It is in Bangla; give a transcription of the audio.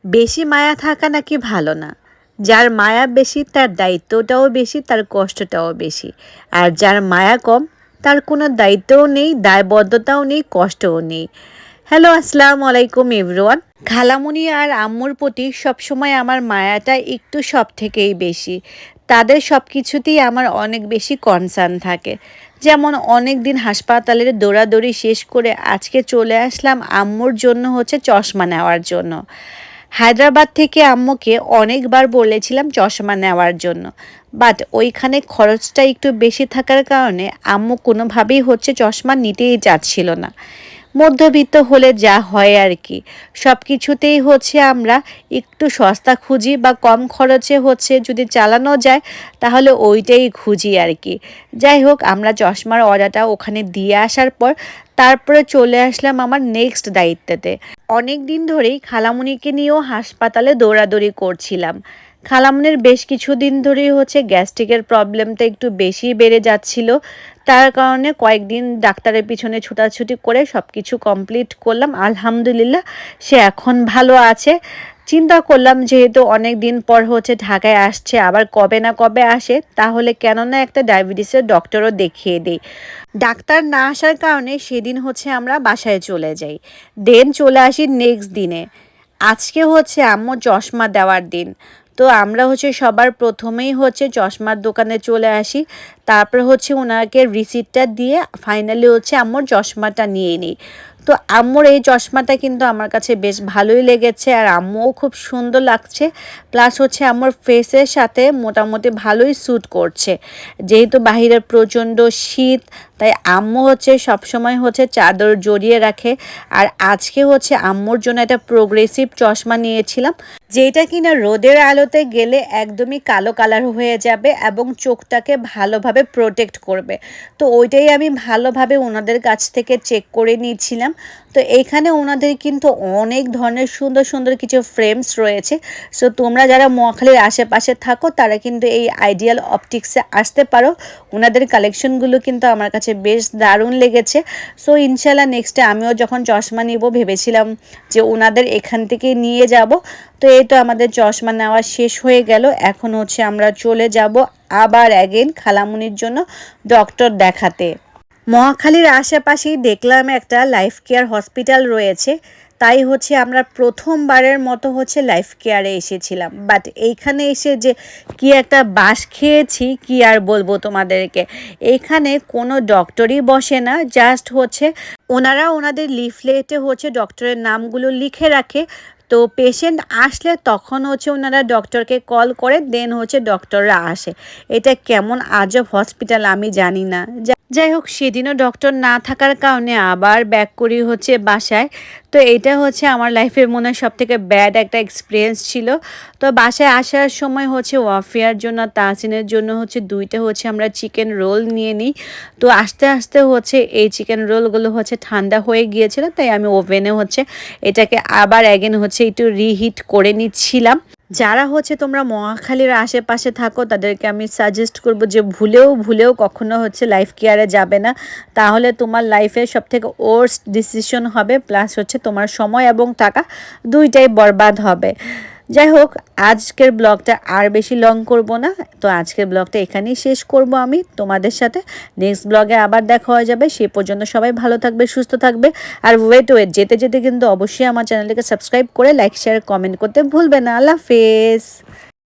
বেশি মায়া থাকা নাকি ভালো না। যার মায়া বেশি তার দায়িত্বটাও বেশি, তার কষ্টটাও বেশি। আর যার মায়া কম তার কোনো দায়িত্বও নেই, দায়বদ্ধতাও নেই, কষ্টও নেই। হ্যালো, আসসালামু আলাইকুম এভরিওয়ান। খালামণি আর আম্মুর প্রতি সবসময় আমার মায়াটা একটু সব থেকেই বেশি। তাদের সব কিছুতেই আমার অনেক বেশি কনসার্ন থাকে। যেমন অনেক দিন হাসপাতালের দৌড়াদৌড়ি শেষ করে আজকে চলে আসলাম আম্মুর জন্য হচ্ছে চশমা নেওয়ার জন্য। হায়দ্রাবাদ থেকে আম্মুকে অনেকবার বলেছিলাম চশমা নেওয়ার জন্য, বাট ওইখানে খরচটা একটু বেশি থাকার কারণে আম্মু কোনোভাবেই হচ্ছে চশমা নিতেই চাচ্ছিল না। মধ্যবিত্ত হলে যা হয় আর কি, সব কিছুতেই হচ্ছে আমরা একটু সস্তা খুঁজি বা কম খরচে হচ্ছে যদি চালানো যায় তাহলে ওইটাই খুঁজি আর কি। যাই হোক, আমরা চশমার অর্ডারটা ওখানে দিয়ে আসার পর তারপরে চলে আসলাম আমার নেক্সট দায়িত্বতে। অনেক দিন ধরেই খালামণিকে নিয়েও হাসপাতালে দৌড়াদৌড়ি করছিলাম। খালামণির বেশ কিছুদিন ধরেই হচ্ছে গ্যাস্ট্রিকের প্রবলেমটা একটু বেশি বেড়ে যাচ্ছিল। তার কারণে কয়েকদিন ডাক্তারের পিছনে ছুটাছুটি করে সব কিছু কমপ্লিট করলাম। আলহামদুলিল্লাহ, সে এখন ভালো আছে। চিন্তা করলাম যেহেতু অনেক দিন পর হচ্ছে ঢাকায় আসছে, আবার কবে না কবে আসে, তাহলে কেননা একটা ডায়াবেটিসের ডক্টরও দেখিয়ে দিই। ডাক্তার না আসার কারণে সেদিন হচ্ছে আমরা বাসায় চলে যাই। দেন চলে আসি নেক্সট দিনে। আজকে হচ্ছে আম্মু চশমা দেওয়ার দিন। তো আমরা হচ্ছে সবার প্রথমেই হচ্ছে চশমার দোকানে চলে আসি। তারপর হচ্ছে ওনাকে রিসিপ্টটা দিয়ে ফাইনালি হচ্ছে আম্মুর চশমাটা নিয়ে নিই। তো আম্মুর এই চশমাটা কিন্তু আমার কাছে বেশ ভালোই লেগেছে, আর আম্মুও খুব সুন্দর লাগছে। প্লাস হচ্ছে আম্মুর ফেসের সাথে মোটামুটি ভালোই স্যুট করছে। যেহেতু বাহিরের প্রচণ্ড শীত, তাই আম্মু হচ্ছে সবসময় হচ্ছে চাদর জড়িয়ে রাখে। আর আজকে হচ্ছে আম্মুর জন্য একটা প্রোগ্রেসিভ চশমা নিয়েছিলাম, যেটা কিনা রোদের আলোতে গেলে একদমই কালো কালার হয়ে যাবে এবং চোখটাকে ভালোভাবে প্রোটেক্ট করবে। তো ওইটাই আমি ভালোভাবে ওনাদের কাছ থেকে চেক করে নিয়েছিলাম। তো এইখানে ওনাদের কিন্তু অনেক ধরনের সুন্দর সুন্দর কিছু ফ্রেমস রয়েছে। সো তোমরা যারা মহাখালীর আশেপাশে থাকো তারা কিন্তু এই আইডিয়াল অপটিক্সে আসতে পারো। ওনাদের কালেকশনগুলো কিন্তু আমার কাছে বেশ দারুণ লেগেছে। সো ইনশাল্লাহ নেক্সটে আমিও যখন চশমা নিব ভেবেছিলাম যে ওনাদের এখান থেকে নিয়ে যাব। তো এই তো আমাদের চশমা নেওয়া শেষ হয়ে গেল। এখন হচ্ছে আমরা চলে যাব আবার অ্যাগেন খালামুনির জন্য ডক্টর দেখাতে। মহাখালীর আশেপাশেই দেখলাম একটা লাইফ কেয়ার হসপিটাল রয়েছে, তাই হচ্ছে আমরা প্রথমবারের মতো হচ্ছে লাইফ কেয়ারে এসেছিলাম। বাট এইখানে এসে যে কি একটা বাস খেয়েছি কি আর বলবো তোমাদেরকে। এইখানে কোনো ডক্টরই বসে না, জাস্ট হচ্ছে ওনারা ওনাদের লিফলেটে হচ্ছে ডক্টরের নামগুলো লিখে রাখে। তো পেশেন্ট আসলে তখন হচ্ছে ওনারা ডক্টরকে কল করে, দেন হচ্ছে ডক্টররা আসে। এটা কেমন আজব হসপিটাল আমি জানি না। যাই হোক, সেদিনও ডক্টর না থাকার কারণে আবার ব্যাক করি হচ্ছে বাসায়। তো এটা হচ্ছে আমার লাইফের মনে হয় সবথেকে ব্যাড একটা এক্সপিরিয়েন্স ছিল। তো বাসায় আসার সময় হচ্ছে ওয়াফিয়ার জন্য তাহসিনের জন্য হচ্ছে দুইটা হচ্ছে আমরা চিকেন রোল নিয়ে নিই। তো আস্তে আস্তে হচ্ছে এই চিকেন রোলগুলো হচ্ছে ঠান্ডা হয়ে গিয়েছিল, তাই আমি ওভেনে হচ্ছে এটাকে আবার অ্যাগেন হচ্ছে একটু রিহিট করে নিচ্ছিলাম। যারা হচ্ছে তোমরা মহাখালীর আশেপাশে থাকো তাদেরকে আমি সাজেস্ট করব যে ভুলেও কখনো হচ্ছে লাইফ কেয়ারে যাবে না, তাহলে তোমার লাইফের সবথেকে ওর্স্ট ডিসিশন হবে, প্লাস হচ্ছে তোমার সময় এবং টাকা দুইটাই বরবাদ হবে। যাই হোক, আজকের ব্লগটা আর বেশি লং করব না। তো আজকের ব্লগটা এখানেই শেষ করব আমি তোমাদের সাথে। নেক্সট ব্লগে আবার দেখা হয়ে যাবে। সে পর্যন্ত সবাই ভালো থাকবে, সুস্থ থাকবে। আর ওয়েট যেতে যেতে কিন্তু অবশ্যই আমার চ্যানেলটিকে সাবস্ক্রাইব করে লাইক শেয়ার কমেন্ট করতে ভুলবে না। আল্লাহ হাফেজ।